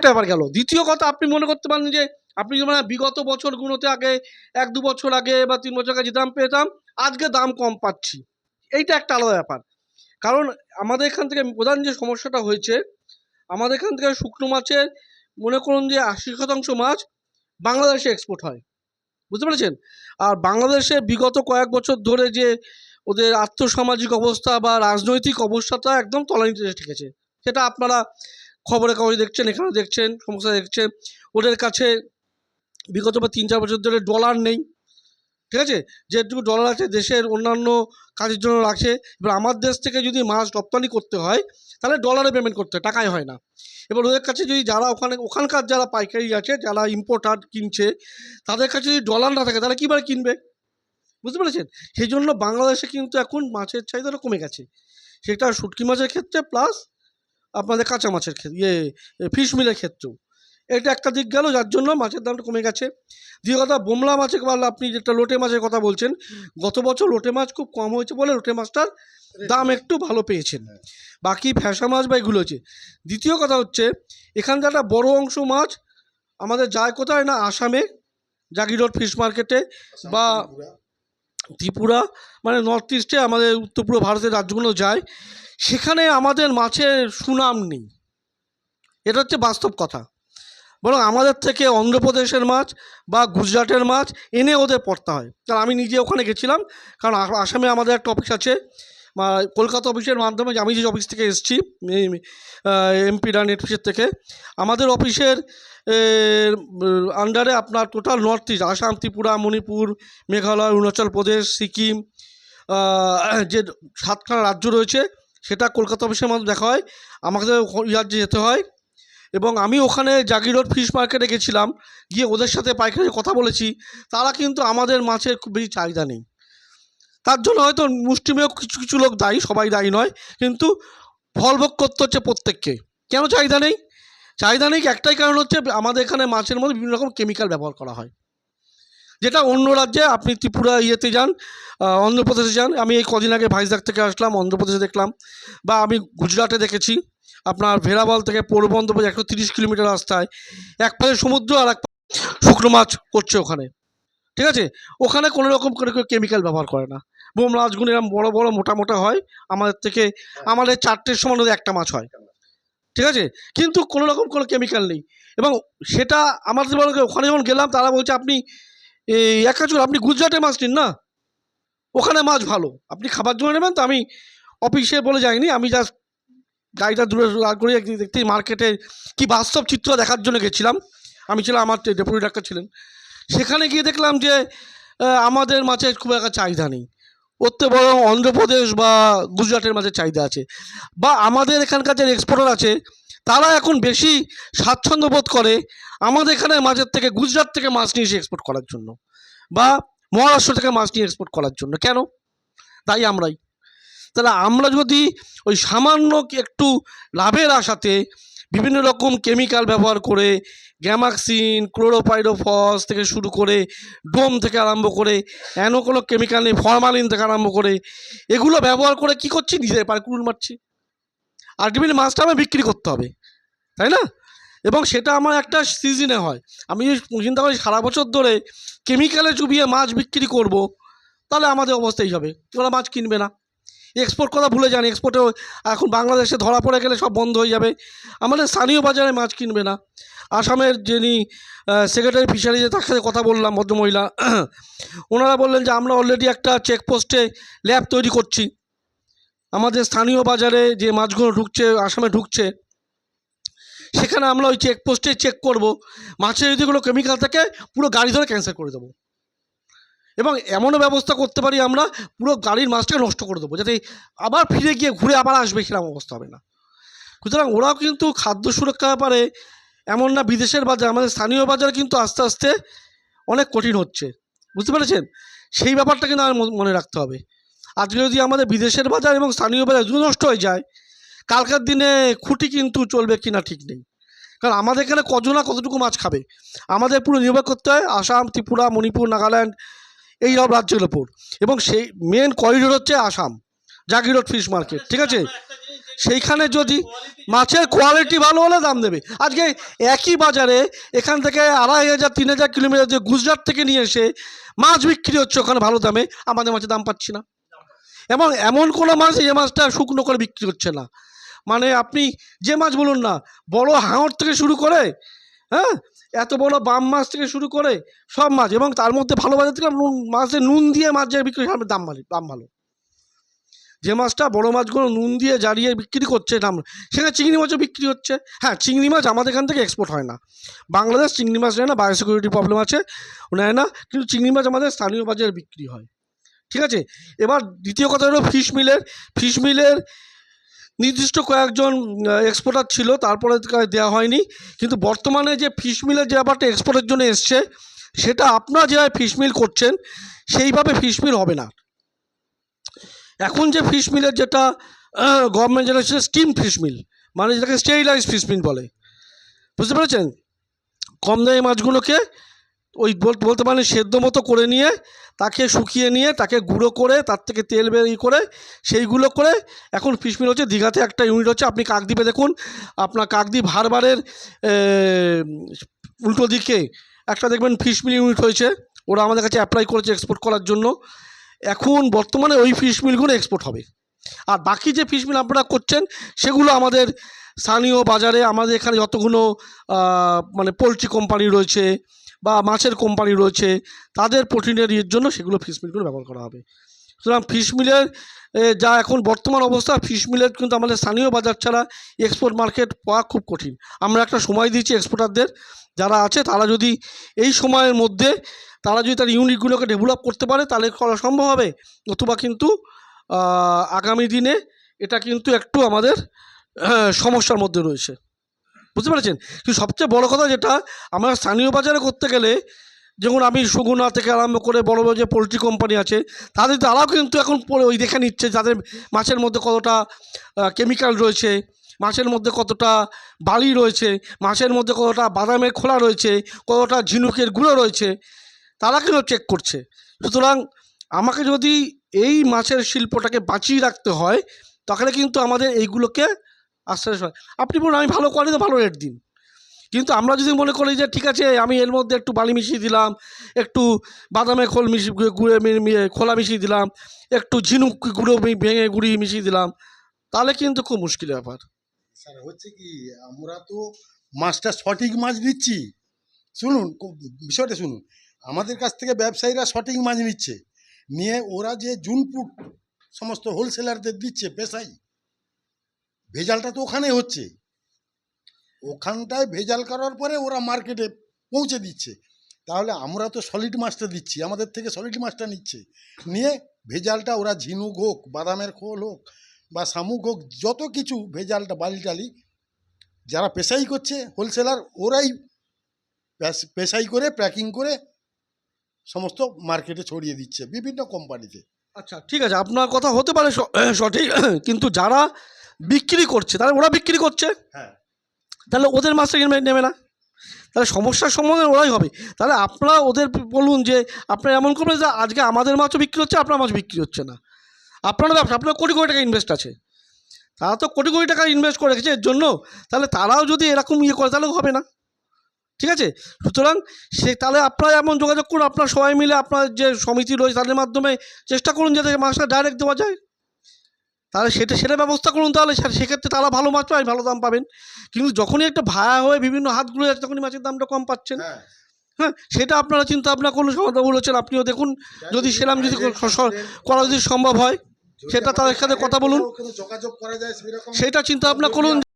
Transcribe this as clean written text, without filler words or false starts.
একটা ব্যাপার গেল। দ্বিতীয় কথা, আপনি মনে করতে পারেন যে আপনি মানে বিগত বছরগুলোতে আগে 1-2 বছর আগে বা 3 বছর আগে যে দাম পেতাম, আজকে দাম কম পাচ্ছি। এইটা একটা আলাদা ব্যাপার। কারণ আমাদের এখান থেকে প্রধান যে সমস্যাটা হয়েছে, আমাদের এখান থেকে শুকনো মাছের মনে করুন যে 80% মাছ বাংলাদেশে এক্সপোর্ট হয়। বুঝতে পেরেছেন? আর বাংলাদেশে বিগত কয়েক বছর ধরে যে ওদের আর্থসামাজিক অবস্থা বা রাজনৈতিক অবস্থাটা একদম তলানিতে এসে ঠেকেছে। সেটা আপনারা খবরের কাগজে দেখছেন, এখানে দেখছেন, সমস্যা দেখছেন। ওদের কাছে বিগত 3-4 বছর ধরে ডলার নেই। ঠিক আছে? যেটুকু ডলার আছে দেশের অন্যান্য কাজের জন্য রাখে। এবার আমার দেশ থেকে যদি মাছ রপ্তানি করতে হয়, তাহলে ডলারে পেমেন্ট করতে হয়, টাকায় হয় না। এবার ওদের কাছে যদি যারা ওখানকার যারা পাইকারি আছে, যারা ইম্পোর্টার কিনছে, তাদের কাছে যদি ডলার না থাকে তাহলে কীভাবে কিনবে? বুঝতে পেরেছেন? সেই জন্য বাংলাদেশে কিন্তু এখন মাছের চাহিদাটা কমে গেছে। সেটা শুটকি মাছের ক্ষেত্রে প্লাস আপনাদের কাঁচা মাছের ফিশ মিলের ক্ষেত্রেও। এটা একটা দিক গেল যার জন্য মাছের দামটা কমে গেছে। দ্বিতীয় কথা, বোমলা মাছের বা আপনি যেটা লোটে মাছের কথা বলছেন, গত বছর লোটে মাছ খুব কম হয়েছে বলে লোটে মাছটার দাম একটু ভালো পেয়েছেন। বাকি ফ্যাসা মাছ বা এগুলো হচ্ছে। দ্বিতীয় কথা হচ্ছে, এখানকার একটা বড় অংশ মাছ আমাদের যায় কোথায় না, আসামে জাগিরোড ফিশ মার্কেটে বা ত্রিপুরা, মানে নর্থ ইস্টে আমাদের উত্তর পূর্ব ভারতের রাজ্যগুলো যায়। সেখানে আমাদের মাছের সুনাম নেই, এটা হচ্ছে বাস্তব কথা। বরং আমাদের থেকে অন্ধ্রপ্রদেশের মাছ বা গুজরাটের মাছ এনে ওদের পড়তে হয়। কারণ আমি নিজে ওখানে গেছিলাম, কারণ আসামে আমাদের একটা অফিস আছে, কলকাতা অফিসের মাধ্যমে, আমি যে অফিস থেকে এসেছি এমপি নেট অফিসের থেকে, আমাদের অফিসের আন্ডারে আপনার total north east, Assam, Tripura, Manipur, Meghalaya, Arunachal Pradesh, Sikkim, যে 7খানা রাজ্য রয়েছে, সেটা কলকাতা অফিসের মাধ্যমে দেখা হয়। আমাকে রাজ্যে যেতে হয়। এবং আমি ওখানে জাগিরোড ফিশ মার্কেটে গেছিলাম, গিয়ে ওদের সাথে পাইকারি কথা বলেছি। তারা কিন্তু আমাদের মাছের খুব বেশি চাহিদা নেই। তার জন্য হয়তো মুষ্টিমেয় কিছু কিছু লোক দায়ী, সবাই দায়ী নয়, কিন্তু ফলভোগ করতে হচ্ছে প্রত্যেককে। কেন চাহিদা নেই? চাহিদা নেই একটাই কারণ হচ্ছে, আমাদের এখানে মাছের মধ্যে বিভিন্ন রকম কেমিক্যাল ব্যবহার করা হয়, যেটা অন্য রাজ্যে, আপনি ত্রিপুরা ইয়েতে যান, অন্ধ্রপ্রদেশে যান। আমি এই কদিন আগে ভাইজাগ থেকে আসলাম, অন্ধ্রপ্রদেশে দেখলাম, বা আমি গুজরাটে দেখেছি, আপনার ভেরাবল থেকে পোরবন্দর 130 কিলোমিটার রাস্তায় এক পাশে সমুদ্র আর এক শুকনো মাছ করছে ওখানে। ঠিক আছে? ওখানে কোনো রকম করে কেউ কেমিক্যাল ব্যবহার করে না। মাছগুলো এরকম বড় বড় মোটা মোটা হয়, আমাদের থেকে আমাদের 4টের সমান ওদের একটা মাছ হয়। ঠিক আছে? কিন্তু কোনো রকম কোনো কেমিক্যাল নেই। এবং সেটা আমাদের ওখানে যখন গেলাম, তারা বলছে আপনি এক কাজ করুন, আপনি গুজরাটে মাছ নিন না, ওখানে মাছ ভালো, আপনি খাবার জন্য নেবেন। তো আমি অফিসে বলে যাইনি, আমি জাস্ট গাড়িটা দূরে দাঁড় করিয়ে দেখতে মার্কেটে কি বাস্তব চিত্র দেখার জন্য গেছিলাম। আমি ছিলাম, আমার ডেপুটি ডাক্তার ছিলেন। সেখানে গিয়ে দেখলাম যে আমাদের মাছের খুব একটা চাহিদা নেই, ওর থেকে বরং অন্ধ্রপ্রদেশ বা গুজরাটের মাছের চাহিদা আছে। বা আমাদের এখানকার যে এক্সপোর্টার আছে, তারা এখন বেশি স্বাচ্ছন্দ্য বোধ করে আমাদের এখানে মাছের থেকে গুজরাট থেকে মাছ নিয়ে এসে এক্সপোর্ট করার জন্য, বা মহারাষ্ট্র থেকে মাছ নিয়ে এক্সপোর্ট করার জন্য। কেন? তাই আমরাই। তাহলে আমরা যদি ওই সামান্য একটু লাভের আশাতে বিভিন্ন রকম কেমিক্যাল ব্যবহার করে, গ্যামাক্সিন, ক্লোরোপাইরোফস থেকে শুরু করে, ডোম থেকে আরম্ভ করে, কোনো কেমিক্যাল নেই, ফরমালিন থেকে আরম্ভ করে, এগুলো ব্যবহার করে কী করছি? নিজেদের পায়ে কুড়ুল মারছি। আলটিমেটলি মাছটা আমার বিক্রি করতে হবে, তাই না? এবং সেটা আমার একটা সিজনে হয়। আমি চিন্তা করি সারা বছর ধরে কেমিক্যালে চুবিয়ে মাছ বিক্রি করব, তাহলে আমাদের অবস্থা এই হবে, ওরা মাছ কিনবে না। এক্সপোর্ট কথা ভুলে যান, এক্সপোর্টেও এখন বাংলাদেশে ধরা পড়ে গেলে সব বন্ধ হয়ে যাবে। আমাদের স্থানীয় বাজারে মাছ কিনবে না। আসামের যিনি সেক্রেটারি ফিশারিজে, তার সাথে কথা বললাম, ভদ্রমহিলা, ওনারা বললেন যে আমরা অলরেডি একটা চেকপোস্টে ল্যাব তৈরি করছি। আমাদের স্থানীয় বাজারে যে মাছগুলো ঢুকছে, আসামে ঢুকছে, সেখানে আমরা ওই চেকপোস্টে চেক করব, মাছের যদি কোনো কেমিক্যাল থাকে পুরো গাড়ি ধরে ক্যান্সেল করে দেবো। এবং এমনও ব্যবস্থা করতে পারি আমরা, পুরো গাড়ির মাছটাকে নষ্ট করে দেবো, যাতে আবার ফিরে গিয়ে ঘুরে আবার আসবে, সেরকম অবস্থা হবে না। সুতরাং ওরাও কিন্তু খাদ্য সুরক্ষার ব্যাপারে এমন না, বিদেশের বাজার, আমাদের স্থানীয় বাজার কিন্তু আস্তে আস্তে অনেক কঠিন হচ্ছে। বুঝতে পেরেছেন? সেই ব্যাপারটা কিন্তু আমার মনে রাখতে হবে। আজকে যদি আমাদের বিদেশের বাজার এবং স্থানীয় বাজার দুটো নষ্ট হয়ে যায়, কালকার দিনে খুঁটি কিন্তু চলবে কিনা ঠিক নেই। কারণ আমাদের এখানে কজনা কতটুকু মাছ খাবে, আমাদের পুরো নির্ভর করতে হয় আসাম, ত্রিপুরা, মণিপুর, নাগাল্যান্ড, এই সব রাজ্যের ওপর। এবং সেই মেন করিডোর হচ্ছে আসাম, জাগিরোড ফিশ মার্কেট। ঠিক আছে? সেইখানে যদি মাছের কোয়ালিটি ভালো হলে দাম দেবে। আজকে একই বাজারে এখান থেকে 2500-3000 কিলোমিটার যে গুজরাট থেকে নিয়ে এসে মাছ বিক্রি হচ্ছে ওখানে ভালো দামে, আমাদের মাছের দাম পাচ্ছি না। এমন এমন কোনো মাছ যে মাছটা শুকনো করে বিক্রি হচ্ছে না। মানে আপনি যে মাছ বলুন না, বড় হাঙর থেকে শুরু করে, হ্যাঁ, এত বড় বাম মাছ থেকে শুরু করে সব মাছ, এবং তার মধ্যে ভালো বাজার থেকে মাছের নুন দিয়ে মাছ যে বিক্রি হয় দাম ভালো। যে মাছটা বড় মাছগুলো নুন দিয়ে জ্বালিয়ে বিক্রি করছে দাম, সেখানে চিংড়ি মাছও বিক্রি হচ্ছে। হ্যাঁ, চিংড়ি মাছ আমাদের এখান থেকে এক্সপোর্ট হয় না, বাংলাদেশ চিংড়ি মাছ নেয় না, বায়োসিকিউরিটি প্রবলেম আছে, নেয় না। কিন্তু চিংড়ি মাছ আমাদের স্থানীয় বাজারে বিক্রি হয়, ঠিক আছে। এবার দ্বিতীয় কথা হলো ফিশ মিলের নির্দিষ্ট কয়েকজন এক্সপোর্টার ছিল, তারপরে দেওয়া হয়নি। কিন্তু বর্তমানে যে ফিশ মিলের যে ব্যাপারটা এক্সপোর্টের জন্য এসছে, সেটা আপনারা যেভাবে ফিশ মিল করছেন সেইভাবে ফিশ মিল হবে না। এখন যে ফিশ মিলের যেটা গভর্নমেন্ট যেটা হচ্ছে স্টিম ফিশ মিল, মানে যেটাকে স্টেরিলাইজ ফিশ মিল বলে, বুঝতে পেরেছেন। কম দামি মাছগুলোকে ওই বলতে পারেন সেদ্ধ মতো করে নিয়ে তাকে শুকিয়ে নিয়ে তাকে গুঁড়ো করে তার থেকে তেল বেরিয়ে করে সেইগুলো করে এখন ফিশ মিল হচ্ছে। দীঘাতে একটা ইউনিট হচ্ছে, আপনি কাকদ্বীপে দেখুন, আপনার কাকদ্বীপ হারবারের উল্টো দিকে একটা দেখবেন ফিশ মিল ইউনিট হয়েছে, ওরা আমাদের কাছে অ্যাপ্লাই করেছে এক্সপোর্ট করার জন্য। এখন বর্তমানে ওই ফিশ মিলগুলো এক্সপোর্ট হবে। আর বাকি যে ফিশ মিল আপনারা করছেন সেগুলো আমাদের স্থানীয় বাজারে, আমাদের এখানে যতগুলো মানে পোলট্রি কোম্পানি রয়েছে বা মাছের কোম্পানি রয়েছে, তাদের প্রোটিনের ইয়ের জন্য সেগুলো ফিশ মিলগুলো ব্যবহার করা হবে। সুতরাং ফিশ মিলের যা এখন বর্তমান অবস্থা, ফিশ মিলের কিন্তু আমাদের স্থানীয় বাজার ছাড়া এক্সপোর্ট মার্কেট পাওয়া খুব কঠিন। আমরা একটা সময় দিয়েছি এক্সপোর্টারদের যারা আছে, তারা যদি এই সময়ের মধ্যে তারা যদি তার ইউনিটগুলোকে ডেভেলপ করতে পারে তাহলে করা সম্ভব হবে। নতুবা কিন্তু আগামী দিনে এটা কিন্তু একটু আমাদের সমস্যার মধ্যে রয়েছে, বুঝতে পেরেছেন। কিন্তু সবচেয়ে বড় কথা যেটা, আমরা স্থানীয় বাজারে করতে গেলে, যেমন আমি সুগুনা থেকে আরম্ভ করে বড় বড় যে পোলট্রি কোম্পানি আছে, তারাও কিন্তু এখন ওই দেখে নিচ্ছে যাদের মাছের মধ্যে কতটা কেমিক্যাল রয়েছে, মাছের মধ্যে কতটা বালি রয়েছে, মাছের মধ্যে কতটা বাদামের খোলা রয়েছে, কতটা ঝিনুকের গুঁড়ো রয়েছে, তারা কিন্তু চেক করছে। সুতরাং আমাকে যদি এই মাছের শিল্পটাকে বাঁচিয়ে রাখতে হয়, তাহলে কিন্তু আমাদের এইগুলোকে আস্তে আস্তে, আপনি বলুন আমি ভালো কোয়ালিটি ভালো রেট দিন, কিন্তু আমরা যদি মনে করি যে ঠিক আছে আমি এর মধ্যে একটু বালি মিশিয়ে দিলাম, একটু বাদামের খোলা মিশিয়ে দিলাম, একটু ঝিনুক গুঁড়ো ভেঙে গুঁড়িয়ে মিশিয়ে দিলাম, তাহলে কিন্তু খুব মুশকিল ব্যাপার। স্যার হচ্ছে কি, আমরা তো মাছটা সঠিক মাছ দিচ্ছি, শুনুন বিষয়টা শুনুন, আমাদের কাছ থেকে ব্যবসায়ীরা সঠিক মাছ নিচ্ছে, নিয়ে ওরা যে জুনপুট সমস্ত হোলসেলারদের দিচ্ছে পেশাই, ভেজালটা তো ওখানে হচ্ছে, ওখানটায় ভেজাল করার পরে ওরা মার্কেটে পৌঁছে দিচ্ছে। তাহলে আমরা তো সলিড মাছটা দিচ্ছি, আমাদের থেকে সলিড মাছটা নিচ্ছে, নিয়ে ভেজালটা ওরা ঝিনুক হোক, বাদামের খোল হোক বা শামুক হোক, যত কিছু ভেজালটা বালি টালি যারা পেশাই করছে হোলসেলার, ওরাই পেশাই করে প্যাকিং করে সমস্ত মার্কেটে ছড়িয়ে দিচ্ছে বিভিন্ন কোম্পানিতে। আচ্ছা ঠিক আছে, আপনার কথা হতে পারে সঠিক, কিন্তু যারা বিক্রি করছে তাহলে ওরা বিক্রি করছে, হ্যাঁ, তাহলে ওদের মাছটা নেবে না, তাহলে সমস্যার সম্মুখীন ওরাই হবে। তাহলে আপনারা ওদের বলুন যে আপনারা এমন করবেন যে আজকে আমাদের মাছও বিক্রি হচ্ছে, আপনার মাছ বিক্রি হচ্ছে না, আপনারা ব্যবসা, আপনার কোটি কোটি টাকা ইনভেস্ট আছে, তারা তো কোটি কোটি টাকা ইনভেস্ট করে রেখেছে এর জন্য, তাহলে তারাও যদি এরকম ইয়ে করে তাহলে হবে না, ঠিক আছে। সুতরাং তাহলে আপনারা এমন যোগাযোগ করুন, আপনার সবাই মিলে আপনার যে সমিতি রয়েছে তাদের মাধ্যমে চেষ্টা করুন যাতে মাছটা ডাইরেক্ট দেওয়া যায়, তাহলে সেটা ব্যবস্থা করুন, তাহলে সেক্ষেত্রে তারা ভালো মাছ পায়, ভালো দাম পাবেন। কিন্তু যখনই একটা ভায়া হয়ে বিভিন্ন হাতগুলো যাচ্ছে তখনই মাছের দামটা কম পাচ্ছেন। হ্যাঁ, সেটা আপনারা চিন্তা ভাবনা করলে সমাধান বলেছেন, আপনিও দেখুন যদি সেরকম যদি করা যদি সম্ভব হয়, সেটা তাদের সাথে কথা বলুন, যোগাযোগ করা যায়, সেটা চিন্তা ভাবনা করুন।